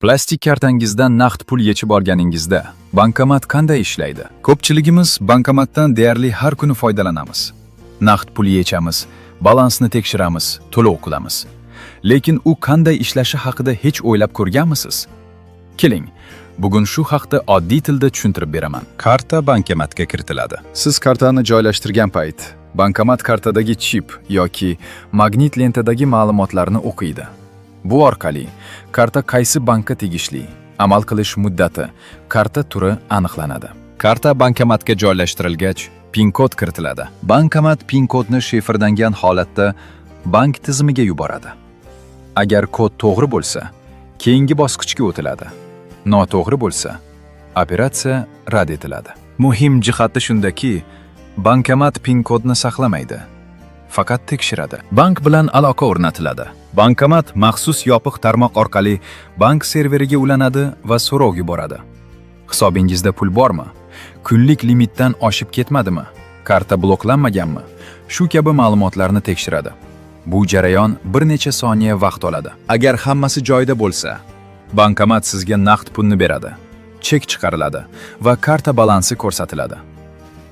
Plastik kartangizdan naqd pul yechib olganingizda bankomat qanday ishlaydi? Ko'pchiligimiz bankomatdan deyarli har kuni foydalanamiz. Naqd pul yechamiz, balansni tekshiramiz, to'lov qilamiz. Lekin u qanday ishlashi haqida hech o'ylab ko'rganmisiz? Keling, bugun shu haqda oddiy tilda tushuntirib beraman. Karta bankomatga kiritiladi. Siz kartani joylashtirgan payt bankomat kartadagi chip yoki magnit lentadagi ma'lumotlarni o'qiydi. Bu orqali karta qaysi bankka tegishli, amal qilish muddati, karta turi aniqlanadi. Karta bankomatga joylashtirilgach, PIN kod kiritiladi. Bankomat PIN kodni shifrlangan holatda bank tizimiga yuboradi. Agar kod to'g'ri bo'lsa, keyingi bosqichga o'tiladi. Noto'g'ri bo'lsa, operatsiya rad etiladi. Muhim jihati shundaki, bankomat PIN kodni saqlamaydi, faqat tekshiradi. Bank bilan aloqa o'rnatiladi. Bankomat maxsus yopiq tarmoq orqali bank serveriga ulanadi va so'rov yuboradi. Hisobingizda pul bormi? Kunlik limitdan oshib ketmadimi? Karta bloklanmaganmi? Shu kabi ma'lumotlarni tekshiradi. Bu jarayon bir necha soniya vaqt oladi. Agar hammasi joyida bo'lsa, bankomat sizga naqd pulni beradi. Chek chiqariladi va karta balansi ko'rsatiladi.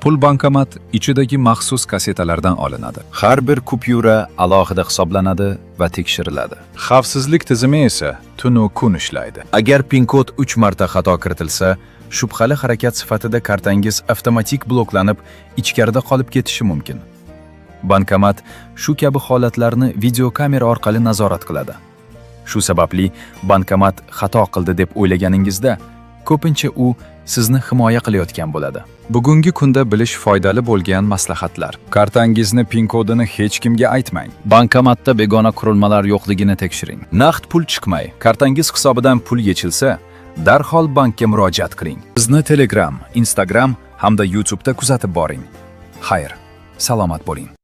Pul bankomat ichidagi maxsus kasetalardan olinadi. Har bir kupyura alohida hisoblanadi va tekshiriladi. Xavfsizlik tizimi esa tunu kun ishlaydi. Agar PIN kod 3 marta xato kiritilsa, shubhali harakat sifatida kartangiz avtomatik bloklanib, ichkarida qolib ketishi mumkin. Bankomat shu kabi holatlarni videokamera orqali nazorat qiladi. Shu sababli bankomat xato qildi deb o'ylaganingizda, ko'pincha u sizni himoya qilayotgan bo'ladi. Bugungi kunda bilish foydali bo'lgan maslahatlar. Kartangizni PIN kodini hech kimga aytmang. Bankomatda begona qurilmalar yo'qligini tekshiring. Naqd pul chiqmay, kartangiz hisobidan pul yechilsa, darhol bankka murojaat qiling. Bizni Telegram, Instagram hamda YouTube'da kuzatib boring. Xayr, salomat bo'ling.